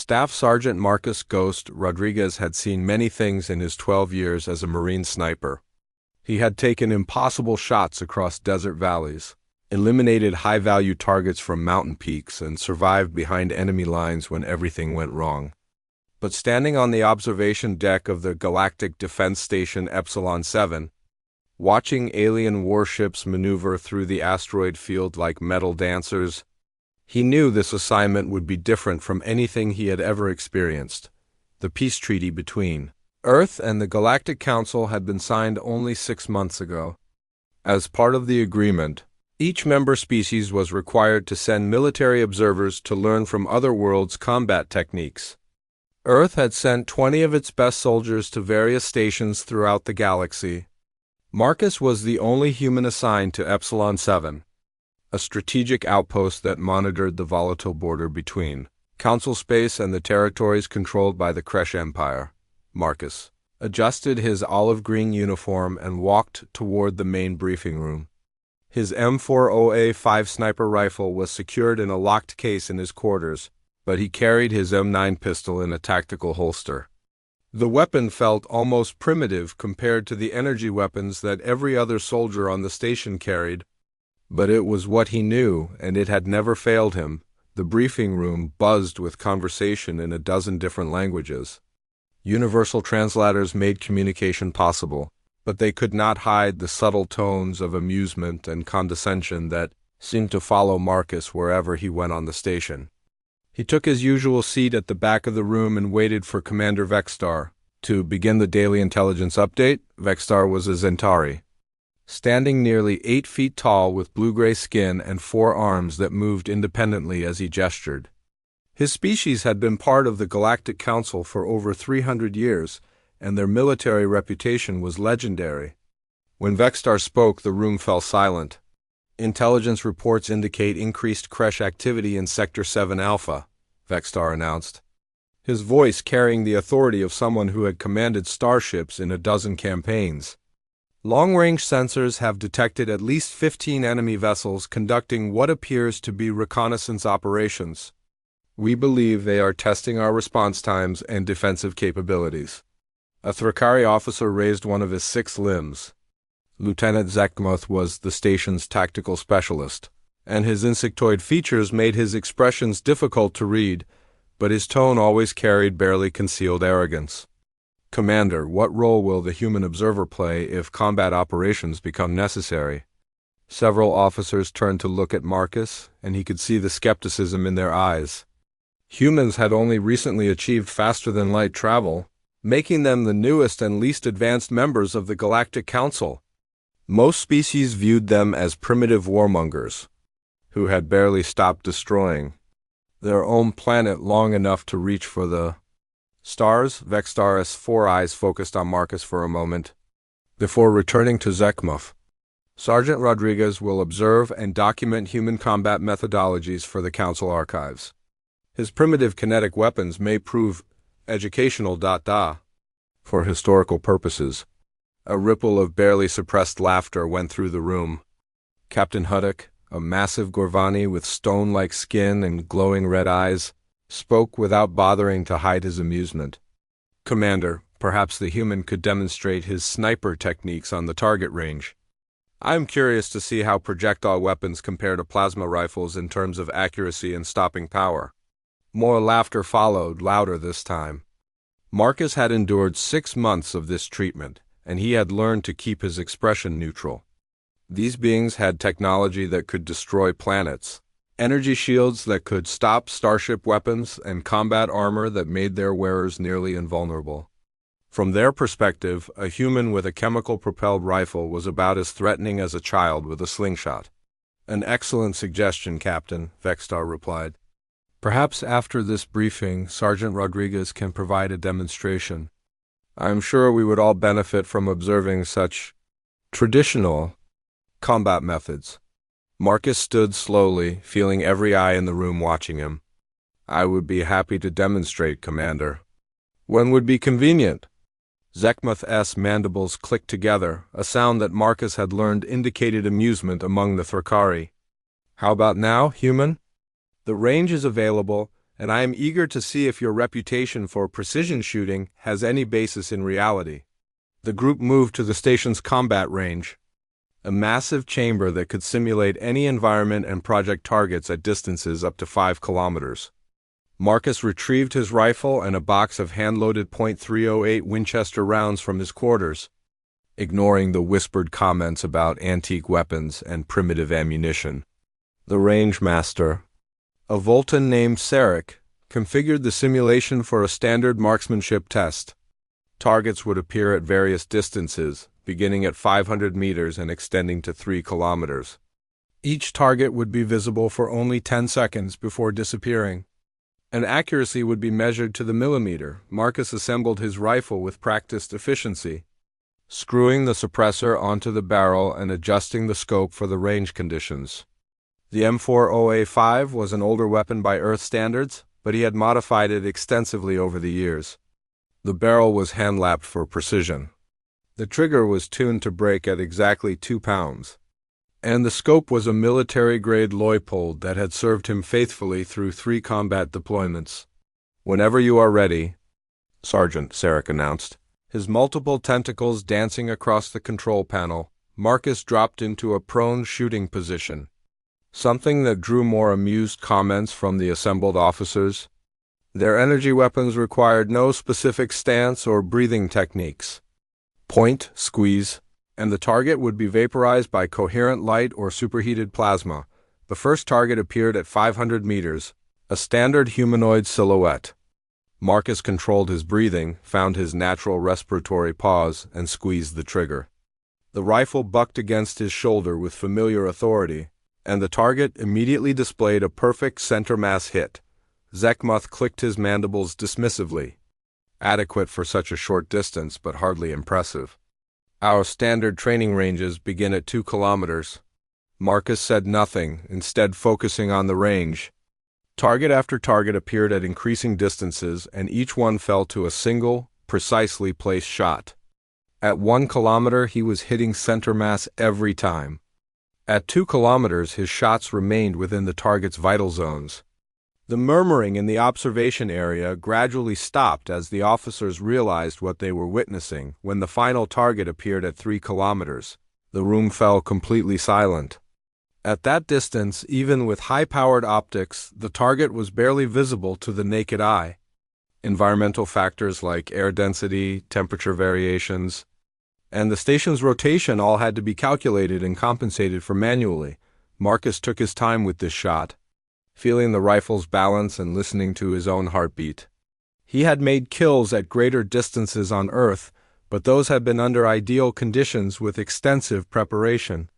Staff Sergeant Marcus "Ghost" Rodriguez had seen many things in his 12 years as a Marine sniper. He had taken impossible shots across desert valleys, eliminated high-value targets from mountain peaks, and survived behind enemy lines when everything went wrong. But standing on the observation deck of the Galactic Defense Station Epsilon 7, watching alien warships maneuver through the asteroid field like metal dancers, he knew this assignment would be different from anything he had ever experienced. The peace treaty between Earth and the Galactic Council had been signed only 6 months ago. As part of the agreement, each member species was required to send military observers to learn from other worlds' combat techniques. Earth had sent 20 of its best soldiers to various stations throughout the galaxy. Marcus was the only human assigned to Epsilon 7, a strategic outpost that monitored the volatile border between Council space and the territories controlled by the Kresh Empire. Marcus adjusted his olive-green uniform and walked toward the main briefing room. His M40A5 sniper rifle was secured in a locked case in his quarters, but he carried his M9 pistol in a tactical holster. The weapon felt almost primitive compared to the energy weapons that every other soldier on the station carried, but it was what he knew, and it had never failed him. The briefing room buzzed with conversation in a dozen different languages. Universal translators made communication possible, but they could not hide the subtle tones of amusement and condescension that seemed to follow Marcus wherever he went on the station. He took his usual seat at the back of the room and waited for Commander Vexstar to begin the daily intelligence update. Vexstar was a Zentari, standing nearly 8 feet tall with blue-gray skin and 4 arms that moved independently as he gestured. His species had been part of the Galactic Council for over 300 years, and their military reputation was legendary. When Vexstar spoke, the room fell silent. Intelligence reports indicate increased Kresh activity in Sector 7 Alpha, Vexstar announced, his voice carrying the authority of someone who had commanded starships in a dozen campaigns. Long-range sensors have detected at least 15 enemy vessels conducting what appears to be reconnaissance operations. We believe they are testing our response times and defensive capabilities. A Thrakari officer raised one of his 6 limbs. Lieutenant Zekmuth was the station's tactical specialist, and his insectoid features made his expressions difficult to read, but his tone always carried barely concealed arrogance. Commander, what role will the human observer play if combat operations become necessary? Several officers turned to look at Marcus, and he could see the skepticism in their eyes. Humans had only recently achieved faster-than-light travel, making them the newest and least advanced members of the Galactic Council. Most species viewed them as primitive warmongers, who had barely stopped destroying their own planet long enough to reach for the stars. Vexstar's 4 eyes focused on Marcus for a moment, before returning to Zekmuth. Sergeant Rodriguez will observe and document human combat methodologies for the Council archives. His primitive kinetic weapons may prove educational for historical purposes. A ripple of barely suppressed laughter went through the room. Captain Huddock, a massive Gorvani with stone-like skin and glowing red eyes, spoke without bothering to hide his amusement. Commander, perhaps the human could demonstrate his sniper techniques on the target range. I am curious to see how projectile weapons compare to plasma rifles in terms of accuracy and stopping power. More laughter followed, louder this time. Marcus had endured 6 months of this treatment, and he had learned to keep his expression neutral. These beings had technology that could destroy planets, energy shields that could stop starship weapons, and combat armor that made their wearers nearly invulnerable. From their perspective, a human with a chemical-propelled rifle was about as threatening as a child with a slingshot. An excellent suggestion, Captain, Vexstar replied. Perhaps after this briefing, Sergeant Rodriguez can provide a demonstration. I am sure we would all benefit from observing such traditional combat methods. Marcus stood slowly, feeling every eye in the room watching him. I would be happy to demonstrate, Commander. When would be convenient? Zekmuth's mandibles clicked together, a sound that Marcus had learned indicated amusement among the Thrakari. How about now, human? The range is available, and I am eager to see if your reputation for precision shooting has any basis in reality. The group moved to the station's combat range, a massive chamber that could simulate any environment and project targets at distances up to 5 kilometers. Marcus retrieved his rifle and a box of hand-loaded .308 Winchester rounds from his quarters, ignoring the whispered comments about antique weapons and primitive ammunition. The range master, a Voltan named Sarek, configured the simulation for a standard marksmanship test. Targets would appear at various distances, beginning at 500 meters and extending to 3 kilometers. Each target would be visible for only 10 seconds before disappearing, and accuracy would be measured to the millimeter. Marcus assembled his rifle with practiced efficiency, screwing the suppressor onto the barrel and adjusting the scope for the range conditions. The M40A5 was an older weapon by Earth standards, but he had modified it extensively over the years. The barrel was hand-lapped for precision. The trigger was tuned to break at exactly 2 pounds, and the scope was a military-grade Leupold that had served him faithfully through 3 combat deployments. "Whenever you are ready," Sergeant Sarek announced. His multiple tentacles dancing across the control panel, Marcus dropped into a prone shooting position, something that drew more amused comments from the assembled officers. Their energy weapons required no specific stance or breathing techniques. Point, squeeze, and the target would be vaporized by coherent light or superheated plasma. The first target appeared at 500 meters, a standard humanoid silhouette. Marcus controlled his breathing, found his natural respiratory pause, and squeezed the trigger. The rifle bucked against his shoulder with familiar authority, and the target immediately displayed a perfect center mass hit. Zekmuth clicked his mandibles dismissively. Adequate for such a short distance, but hardly impressive. "Our standard training ranges begin at 2 kilometers. Marcus said nothing, instead focusing on the range. Target after target appeared at increasing distances, and each one fell to a single, precisely placed shot. At 1 kilometer, he was hitting center mass every time. At 2 kilometers, his shots remained within the target's vital zones. The murmuring in the observation area gradually stopped as the officers realized what they were witnessing. When the final target appeared at 3 kilometers, the room fell completely silent. At that distance, even with high-powered optics, the target was barely visible to the naked eye. Environmental factors like air density, temperature variations, and the station's rotation all had to be calculated and compensated for manually. Marcus took his time with this shot, feeling the rifle's balance and listening to his own heartbeat. He had made kills at greater distances on Earth, but those had been under ideal conditions with extensive preparation.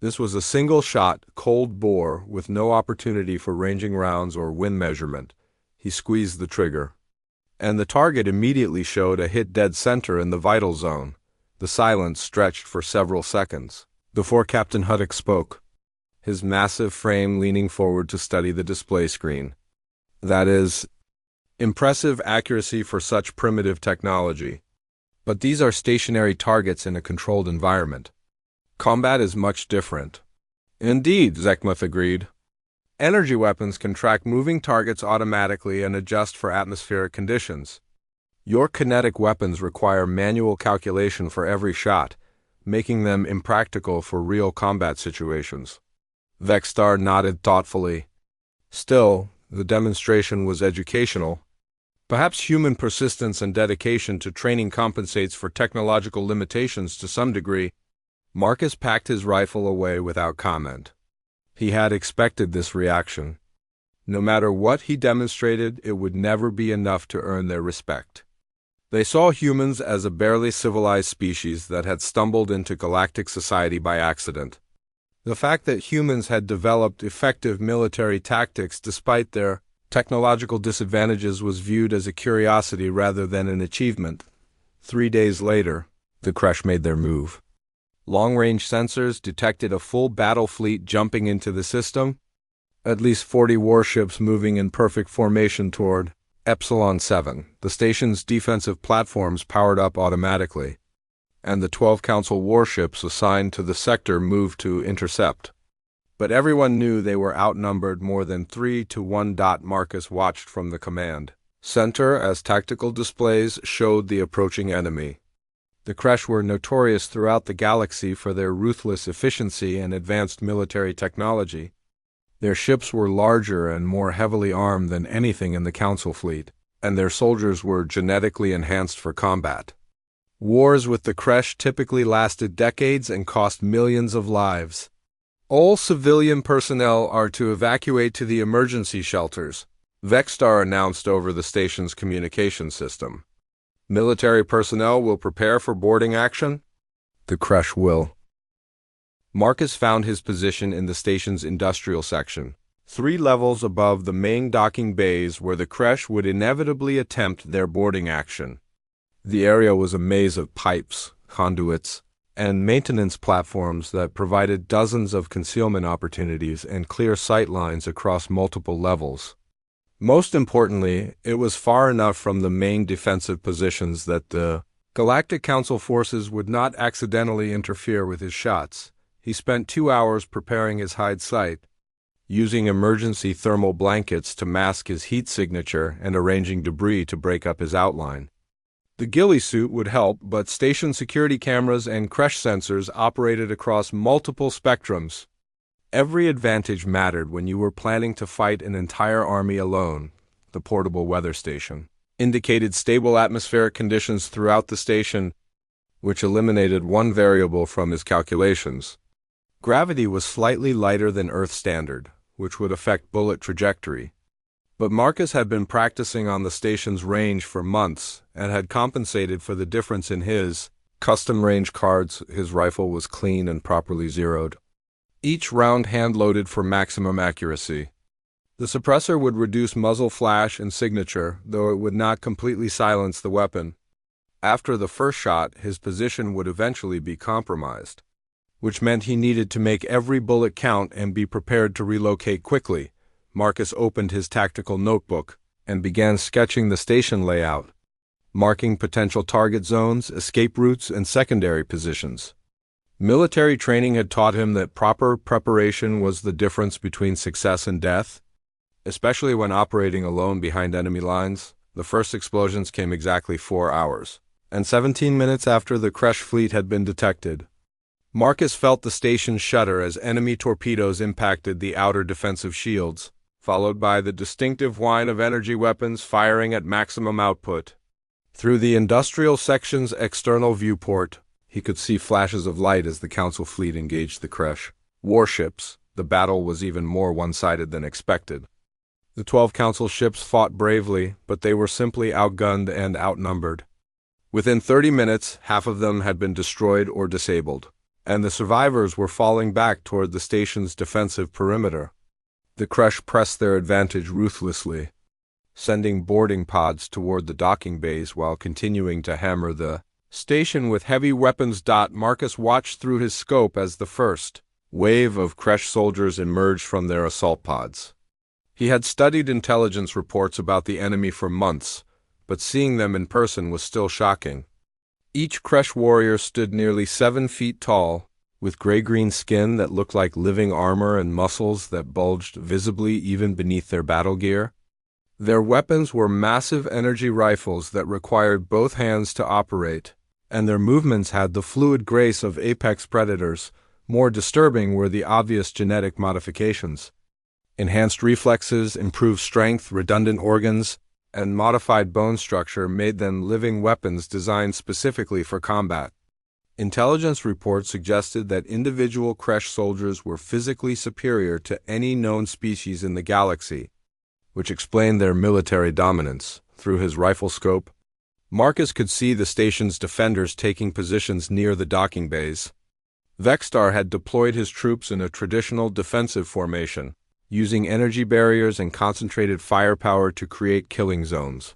This was a single-shot, cold bore with no opportunity for ranging rounds or wind measurement. He squeezed the trigger, and the target immediately showed a hit dead center in the vital zone. The silence stretched for several seconds before Captain Huddock spoke, his massive frame leaning forward to study the display screen. "That is impressive accuracy for such primitive technology. But these are stationary targets in a controlled environment. Combat is much different." "Indeed," Zekmuth agreed. "Energy weapons can track moving targets automatically and adjust for atmospheric conditions. Your kinetic weapons require manual calculation for every shot, making them impractical for real combat situations." Vexstar nodded thoughtfully. Still, the demonstration was educational. Perhaps human persistence and dedication to training compensates for technological limitations to some degree. Marcus packed his rifle away without comment. He had expected this reaction. No matter what he demonstrated, it would never be enough to earn their respect. They saw humans as a barely civilized species that had stumbled into galactic society by accident. The fact that humans had developed effective military tactics despite their technological disadvantages was viewed as a curiosity rather than an achievement. 3 days later, the Kresh made their move. Long-range sensors detected a full battle fleet jumping into the system, at least 40 warships moving in perfect formation toward Epsilon 7. The station's defensive platforms powered up automatically, and the 12 Council warships assigned to the sector moved to intercept. but everyone knew they were outnumbered more than 3 to 1. Marcus watched from the command center as tactical displays showed the approaching enemy. The Kresh were notorious throughout the galaxy for their ruthless efficiency and advanced military technology. Their ships were larger and more heavily armed than anything in the Council fleet, and their soldiers were genetically enhanced for combat. Wars with the Kresh typically lasted decades and cost millions of lives. All civilian personnel are to evacuate to the emergency shelters, Vexstar announced over the station's communication system. Military personnel will prepare for boarding action. The Kresh will. Marcus found his position in the station's industrial section, 3 levels above the main docking bays where the Kresh would inevitably attempt their boarding action. The area was a maze of pipes, conduits, and maintenance platforms that provided dozens of concealment opportunities and clear sight lines across multiple levels. Most importantly, it was far enough from the main defensive positions that the Galactic Council forces would not accidentally interfere with his shots. He spent 2 hours preparing his hide site, using emergency thermal blankets to mask his heat signature and arranging debris to break up his outline. The ghillie suit would help, but station security cameras and Kresh sensors operated across multiple spectrums. Every advantage mattered when you were planning to fight an entire army alone. The portable weather station indicated stable atmospheric conditions throughout the station, which eliminated one variable from his calculations. Gravity was slightly lighter than Earth standard, which would affect bullet trajectory. But Marcus had been practicing on the station's range for months and had compensated for the difference in his custom range cards. His rifle was clean and properly zeroed, each round hand-loaded for maximum accuracy. The suppressor would reduce muzzle flash and signature, though it would not completely silence the weapon. After the first shot, his position would eventually be compromised, which meant he needed to make every bullet count and be prepared to relocate quickly. Marcus opened his tactical notebook and began sketching the station layout, marking potential target zones, escape routes, and secondary positions. Military training had taught him that proper preparation was the difference between success and death, especially when operating alone behind enemy lines. The first explosions came exactly 4 hours, and 17 minutes after the Kresh fleet had been detected. Marcus felt the station shudder as enemy torpedoes impacted the outer defensive shields, followed by the distinctive whine of energy weapons firing at maximum output. Through the industrial section's external viewport, he could see flashes of light as the Council fleet engaged the Kresh warships. The battle was even more one-sided than expected. The 12 Council ships fought bravely, but they were simply outgunned and outnumbered. Within 30 minutes, half of them had been destroyed or disabled, and the survivors were falling back toward the station's defensive perimeter. The Kresh pressed their advantage ruthlessly, sending boarding pods toward the docking bays while continuing to hammer the station with heavy weapons. Marcus watched through his scope as the first wave of Kresh soldiers emerged from their assault pods. He had studied intelligence reports about the enemy for months, but seeing them in person was still shocking. Each Kresh warrior stood nearly 7 feet tall, with gray-green skin that looked like living armor and muscles that bulged visibly even beneath their battle gear. Their weapons were massive energy rifles that required both hands to operate, and their movements had the fluid grace of apex predators. More disturbing were the obvious genetic modifications. Enhanced reflexes, improved strength, redundant organs, and modified bone structure made them living weapons designed specifically for combat. Intelligence reports suggested that individual Kresh soldiers were physically superior to any known species in the galaxy, which explained their military dominance. Through his rifle scope, Marcus could see the station's defenders taking positions near the docking bays. Vexstar had deployed his troops in a traditional defensive formation, using energy barriers and concentrated firepower to create killing zones.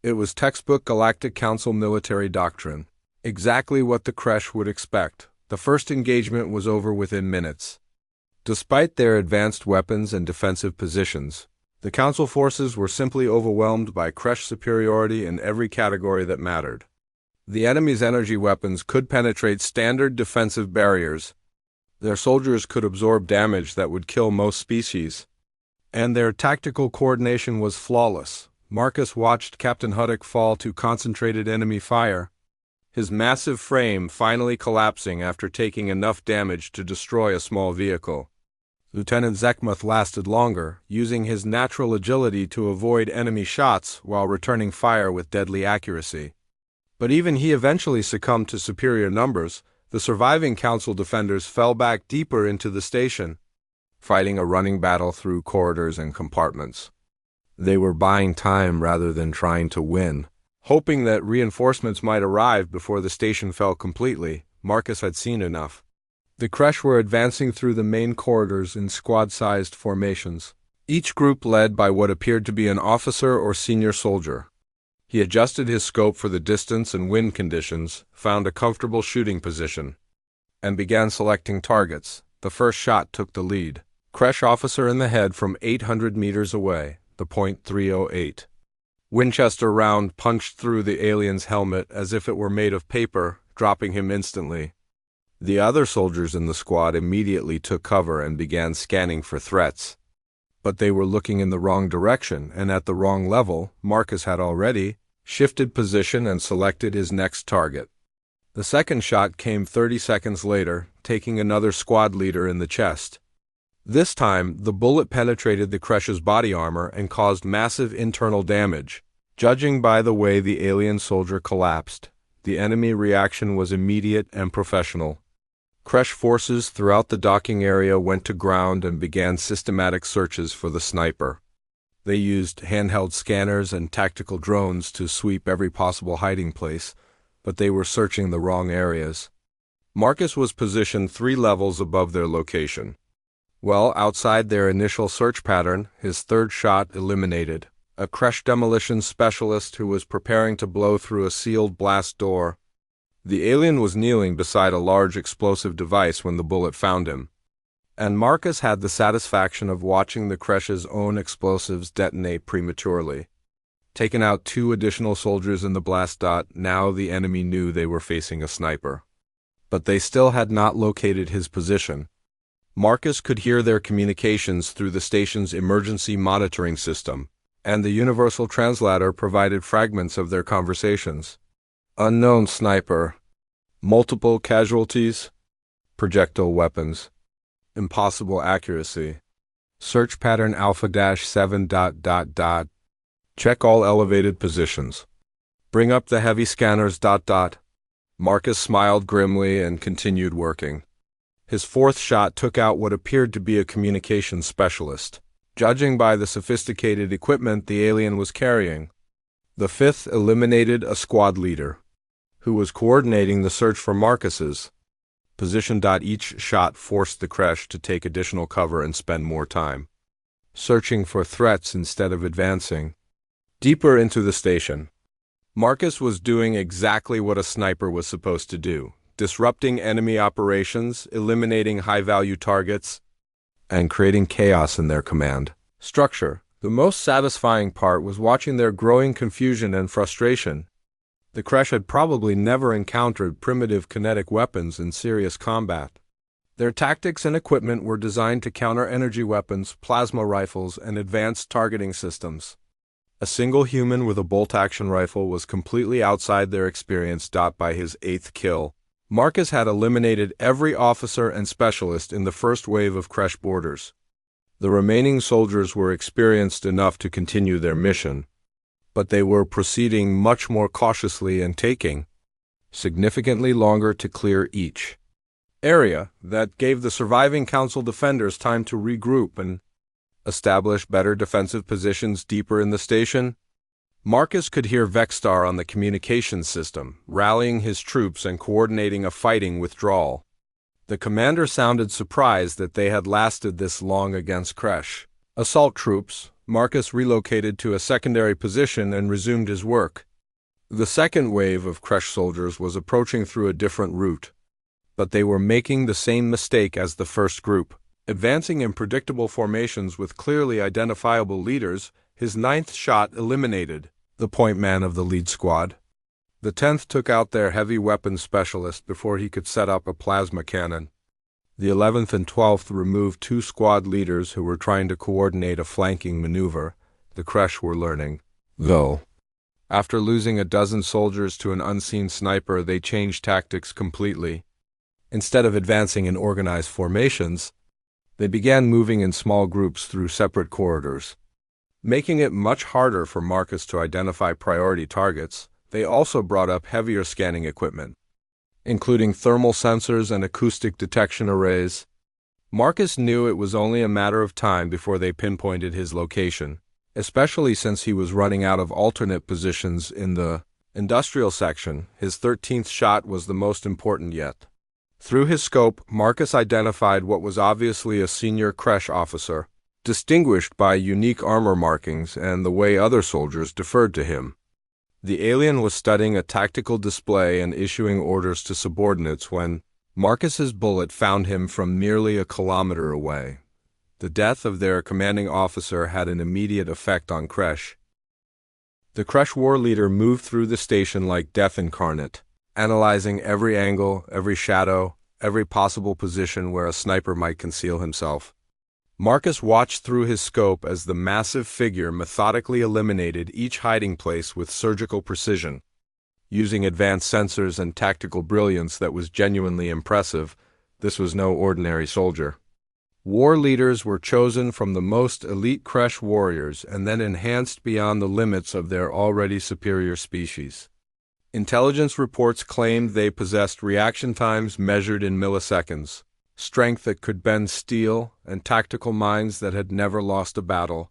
It was textbook Galactic Council military doctrine, exactly what the Kresh would expect. The first engagement was over within minutes. Despite their advanced weapons and defensive positions, the Council forces were simply overwhelmed by Kresh superiority in every category that mattered. The enemy's energy weapons could penetrate standard defensive barriers, Their soldiers could absorb damage that would kill most species, and their tactical coordination was flawless. Marcus watched Captain Huddock fall to concentrated enemy fire, his massive frame finally collapsing after taking enough damage to destroy a small vehicle. Lieutenant Zekmuth lasted longer, using his natural agility to avoid enemy shots while returning fire with deadly accuracy. But even he eventually succumbed to superior numbers. The surviving Council defenders fell back deeper into the station, fighting a running battle through corridors and compartments. They were buying time rather than trying to win. Hoping that reinforcements might arrive before the station fell completely, Marcus had seen enough. The Kresh were advancing through the main corridors in squad-sized formations, each group led by what appeared to be an officer or senior soldier. He adjusted his scope for the distance and wind conditions, found a comfortable shooting position, and began selecting targets. The first shot took the lead. Kresh officer in the head from 800 meters away, the .308. Winchester round punched through the alien's helmet as if it were made of paper, dropping him instantly. The other soldiers in the squad immediately took cover and began scanning for threats. But they were looking in the wrong direction and at the wrong level. Marcus had already shifted position and selected his next target. The second shot came 30 seconds later, taking another squad leader in the chest. This time, the bullet penetrated the Kresh's body armor and caused massive internal damage. Judging by the way the alien soldier collapsed, the enemy reaction was immediate and professional. Kresh forces throughout the docking area went to ground and began systematic searches for the sniper. They used handheld scanners and tactical drones to sweep every possible hiding place, but they were searching the wrong areas. Marcus was positioned 3 levels above their location. Well outside their initial search pattern, his third shot eliminated a Kresh demolition specialist who was preparing to blow through a sealed blast door. The alien was kneeling beside a large explosive device when the bullet found him, and Marcus had the satisfaction of watching the Kresh's own explosives detonate prematurely. Taking out 2 additional soldiers in the blast dot, now the enemy knew they were facing a sniper. But they still had not located his position. Marcus could hear their communications through the station's emergency monitoring system, and the universal translator provided fragments of their conversations. Unknown sniper. Multiple casualties. Projectile weapons. Impossible accuracy. Search pattern alpha-7 ... Check all elevated positions. Bring up the heavy scanners ... Marcus smiled grimly and continued working. His fourth shot took out what appeared to be a communications specialist, judging by the sophisticated equipment the alien was carrying. The fifth eliminated a squad leader, who was coordinating the search for Marcus's position. Each shot forced the Kresh to take additional cover and spend more time searching for threats instead of advancing deeper into the station. Marcus was doing exactly what a sniper was supposed to do, disrupting enemy operations, eliminating high-value targets, and creating chaos in their command structure. The most satisfying part was watching their growing confusion and frustration. The Kresh had probably never encountered primitive kinetic weapons in serious combat. Their tactics and equipment were designed to counter energy weapons, plasma rifles, and advanced targeting systems. A single human with a bolt-action rifle was completely outside their experience. By his 8th kill, Marcus had eliminated every officer and specialist in the first wave of Kresh boarders. The remaining soldiers were experienced enough to continue their mission, but they were proceeding much more cautiously and taking significantly longer to clear each area. That gave the surviving Council defenders time to regroup and establish better defensive positions deeper in the station. Marcus could hear Vexstar on the communications system, rallying his troops and coordinating a fighting withdrawal. The commander sounded surprised that they had lasted this long against Kresh assault troops. Marcus relocated to a secondary position and resumed his work. The second wave of Kresh soldiers was approaching through a different route, but they were making the same mistake as the first group, advancing in predictable formations with clearly identifiable leaders. His 9th shot eliminated the point man of the lead squad. The 10th took out their heavy weapons specialist before he could set up a plasma cannon. The 11th and 12th removed two squad leaders who were trying to coordinate a flanking maneuver. The Kresh were learning, though. After losing a dozen soldiers to an unseen sniper, they changed tactics completely. Instead of advancing in organized formations, they began moving in small groups through separate corridors. Making it much harder for Marcus to identify priority targets, they also brought up heavier scanning equipment, including thermal sensors and acoustic detection arrays. Marcus knew it was only a matter of time before they pinpointed his location, especially since he was running out of alternate positions in the industrial section. His 13th shot was the most important yet. Through his scope, Marcus identified what was obviously a senior Kresh officer, distinguished by unique armor markings and the way other soldiers deferred to him. The alien was studying a tactical display and issuing orders to subordinates when Marcus's bullet found him from merely a kilometer away. The death of their commanding officer had an immediate effect on Kresh. The Kresh war leader moved through the station like death incarnate, analyzing every angle, every shadow, every possible position where a sniper might conceal himself. Marcus watched through his scope as the massive figure methodically eliminated each hiding place with surgical precision. Using advanced sensors and tactical brilliance that was genuinely impressive, this was no ordinary soldier. War leaders were chosen from the most elite Kresh warriors and then enhanced beyond the limits of their already superior species. Intelligence reports claimed they possessed reaction times measured in milliseconds, strength that could bend steel, and tactical minds that had never lost a battle.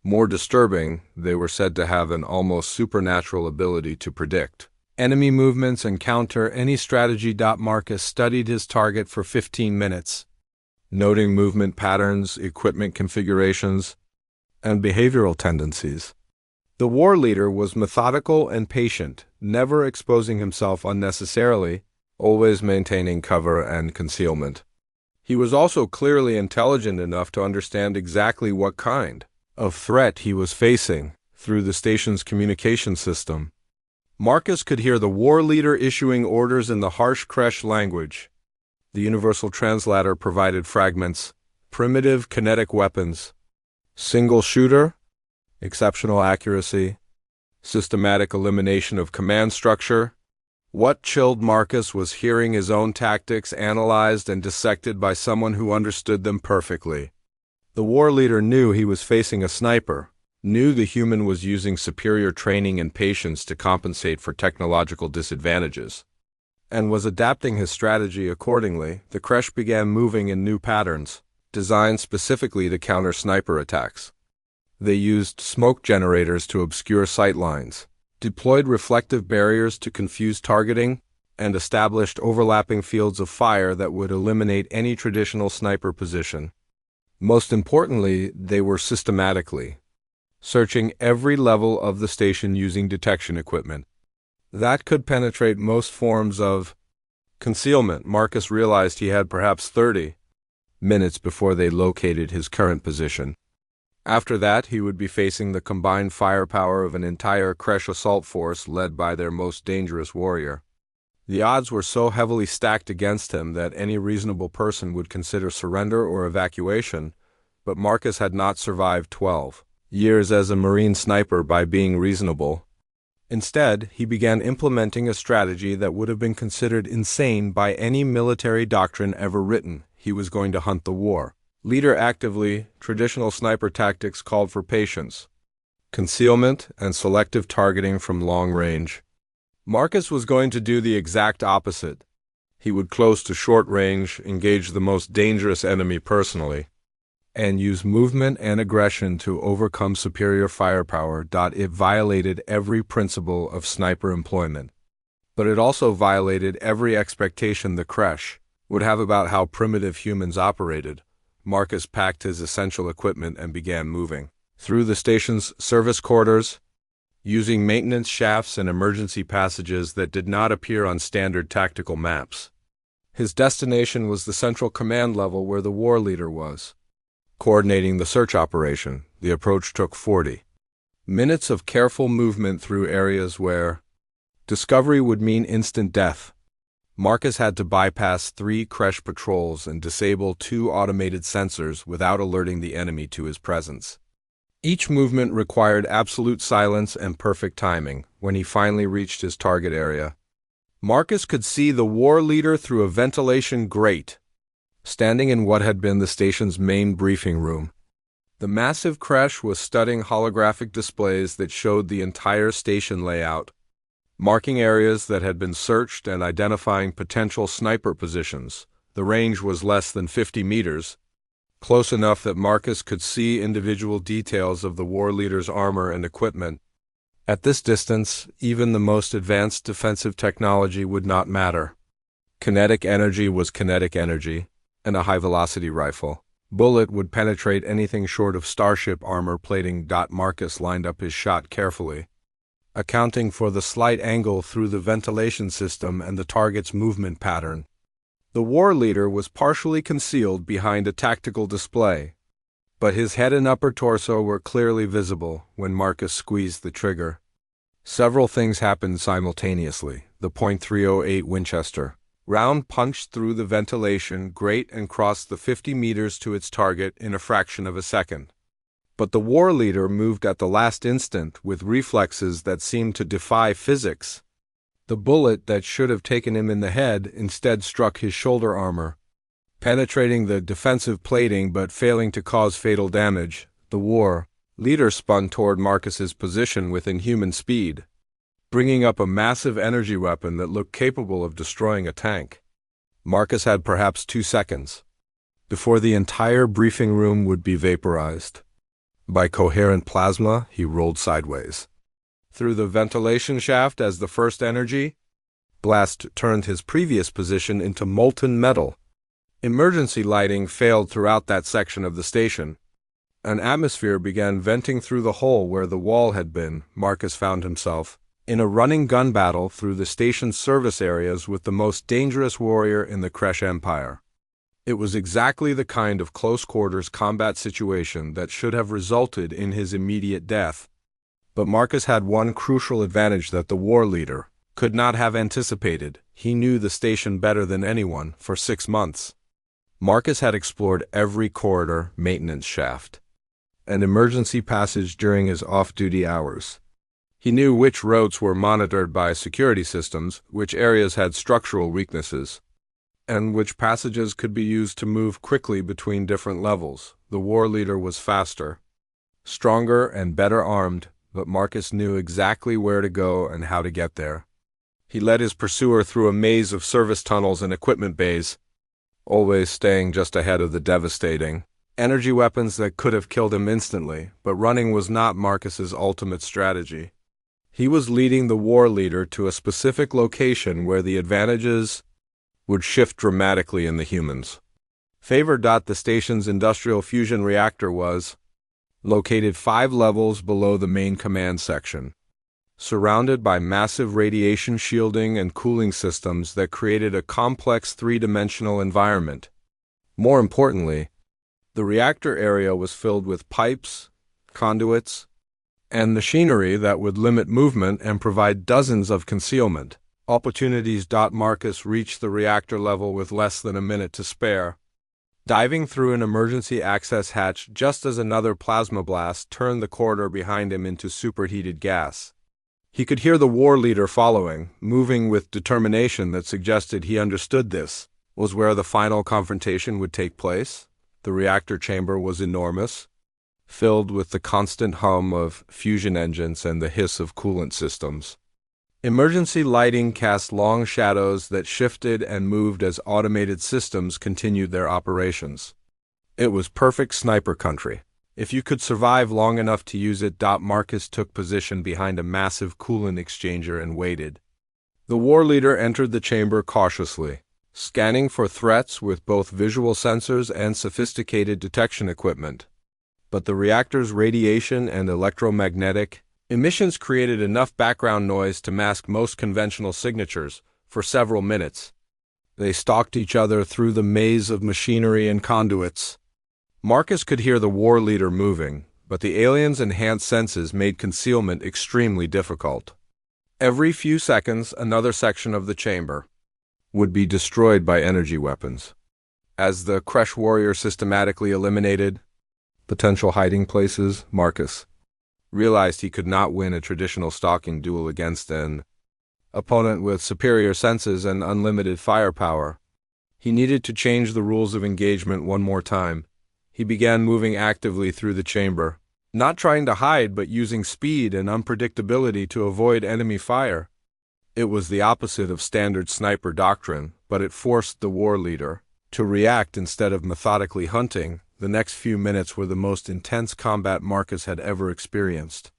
More disturbing, they were said to have an almost supernatural ability to predict enemy movements and counter any strategy. Marcus studied his target for 15 minutes, noting movement patterns, equipment configurations, and behavioral tendencies. The war leader was methodical and patient, never exposing himself unnecessarily, always maintaining cover and concealment. He was also clearly intelligent enough to understand exactly what kind of threat he was facing through the station's communication system. Marcus could hear the war leader issuing orders in the harsh Kresh language. The universal translator provided fragments: primitive kinetic weapons, single shooter, exceptional accuracy, systematic elimination of command structure. What chilled Marcus was hearing his own tactics analyzed and dissected by someone who understood them perfectly. The war leader knew he was facing a sniper, knew the human was using superior training and patience to compensate for technological disadvantages, and was adapting his strategy accordingly. The Kresh began moving in new patterns, designed specifically to counter sniper attacks. They used smoke generators to obscure sight lines, deployed reflective barriers to confuse targeting, and established overlapping fields of fire that would eliminate any traditional sniper position. Most importantly, they were systematically searching every level of the station using detection equipment that could penetrate most forms of concealment. Marcus realized he had perhaps 30 minutes before they located his current position. After that, he would be facing the combined firepower of an entire Kresh assault force led by their most dangerous warrior. The odds were so heavily stacked against him that any reasonable person would consider surrender or evacuation, but Marcus had not survived 12 years as a Marine sniper by being reasonable. Instead, he began implementing a strategy that would have been considered insane by any military doctrine ever written. He was going to hunt the war leader actively. Traditional sniper tactics called for patience, concealment, and selective targeting from long range. Marcus was going to do the exact opposite. He would close to short range, engage the most dangerous enemy personally, and use movement and aggression to overcome superior firepower. It violated every principle of sniper employment, but it also violated every expectation the Kresh would have about how primitive humans operated. Marcus packed his essential equipment and began moving through the station's service quarters, using maintenance shafts and emergency passages that did not appear on standard tactical maps. His destination was the central command level where the war leader was coordinating the search operation. The approach took 40 minutes of careful movement through areas where discovery would mean instant death. Marcus had to bypass 3 Kresh patrols and disable 2 automated sensors without alerting the enemy to his presence. Each movement required absolute silence and perfect timing. When he finally reached his target area, Marcus could see the war leader through a ventilation grate, standing in what had been the station's main briefing room. The massive Kresh was studying holographic displays that showed the entire station layout, marking areas that had been searched and identifying potential sniper positions. The range was less than 50 meters, close enough that Marcus could see individual details of the war leader's armor and equipment. At this distance, even the most advanced defensive technology would not matter. Kinetic energy was kinetic energy, and a high-velocity rifle bullet would penetrate anything short of starship armor plating. Marcus lined up his shot carefully, accounting for the slight angle through the ventilation system and the target's movement pattern. The war leader was partially concealed behind a tactical display, but his head and upper torso were clearly visible when Marcus squeezed the trigger. Several things happened simultaneously. The .308 Winchester round punched through the ventilation grate and crossed the 50 meters to its target in a fraction of a second. But the war leader moved at the last instant with reflexes that seemed to defy physics. The bullet that should have taken him in the head instead struck his shoulder armor, penetrating the defensive plating but failing to cause fatal damage. The war leader spun toward Marcus's position with inhuman speed, bringing up a massive energy weapon that looked capable of destroying a tank. Marcus had perhaps 2 seconds before the entire briefing room would be vaporized by coherent plasma. He rolled sideways through the ventilation shaft as the first energy blast turned his previous position into molten metal. Emergency lighting failed throughout that section of the station. An atmosphere began venting through the hole where the wall had been. Marcus found himself in a running gun battle through the station's service areas with the most dangerous warrior in the Kresh Empire. It was exactly the kind of close-quarters combat situation that should have resulted in his immediate death. But Marcus had one crucial advantage that the war leader could not have anticipated. He knew the station better than anyone. For 6 months, Marcus had explored every corridor, maintenance shaft, and emergency passage during his off-duty hours. He knew which roads were monitored by security systems, which areas had structural weaknesses, and which passages could be used to move quickly between different levels. The war leader was faster, stronger, and better armed, but Marcus knew exactly where to go and how to get there. He led his pursuer through a maze of service tunnels and equipment bays, always staying just ahead of the devastating energy weapons that could have killed him instantly. But running was not Marcus's ultimate strategy. He was leading the war leader to a specific location where the advantages would shift dramatically in the humans' favor. The station's industrial fusion reactor was located 5 levels below the main command section, surrounded by massive radiation shielding and cooling systems that created a complex 3-dimensional environment. More importantly, the reactor area was filled with pipes, conduits, and machinery that would limit movement and provide dozens of concealment opportunities. Marcus reached the reactor level with less than a minute to spare, diving through an emergency access hatch just as another plasma blast turned the corridor behind him into superheated gas. He could hear the war leader following, moving with determination that suggested he understood this was where the final confrontation would take place. The reactor chamber was enormous, filled with the constant hum of fusion engines and the hiss of coolant systems. Emergency lighting cast long shadows that shifted and moved as automated systems continued their operations. It was perfect sniper country, if you could survive long enough to use it. Marcus took position behind a massive coolant exchanger and waited. The war leader entered the chamber cautiously, scanning for threats with both visual sensors and sophisticated detection equipment. But the reactor's radiation and electromagnetic emissions created enough background noise to mask most conventional signatures. For several minutes, they stalked each other through the maze of machinery and conduits. Marcus could hear the war leader moving, but the alien's enhanced senses made concealment extremely difficult. Every few seconds, another section of the chamber would be destroyed by energy weapons. As the Kresh warrior systematically eliminated potential hiding places, Marcus realized he could not win a traditional stalking duel against an opponent with superior senses and unlimited firepower. He needed to change the rules of engagement one more time. He began moving actively through the chamber, not trying to hide but using speed and unpredictability to avoid enemy fire. It was the opposite of standard sniper doctrine, but it forced the war leader to react instead of methodically hunting. The next few minutes were the most intense combat Marcus had ever experienced.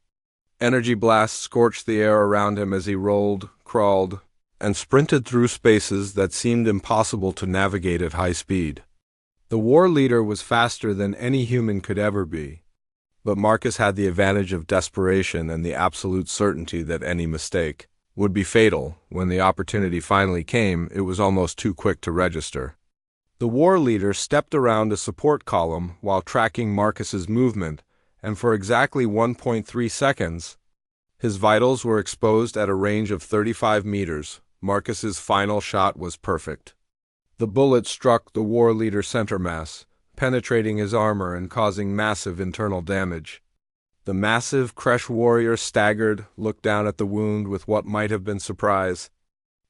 Energy blasts scorched the air around him as he rolled, crawled, and sprinted through spaces that seemed impossible to navigate at high speed. The war leader was faster than any human could ever be, but Marcus had the advantage of desperation and the absolute certainty that any mistake would be fatal. When the opportunity finally came, it was almost too quick to register. The war leader stepped around a support column while tracking Marcus's movement, and for exactly 1.3 seconds, his vitals were exposed at a range of 35 meters. Marcus's final shot was perfect. The bullet struck the war leader's center mass, penetrating his armor and causing massive internal damage. The massive Kresh warrior staggered, looked down at the wound with what might have been surprise,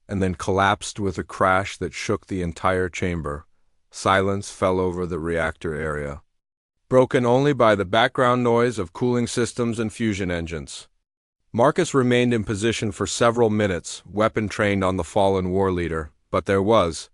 and then collapsed with a crash that shook the entire chamber. Silence fell over the reactor area, broken only by the background noise of cooling systems and fusion engines. Marcus remained in position for several minutes, weapon trained on the fallen war leader, but there was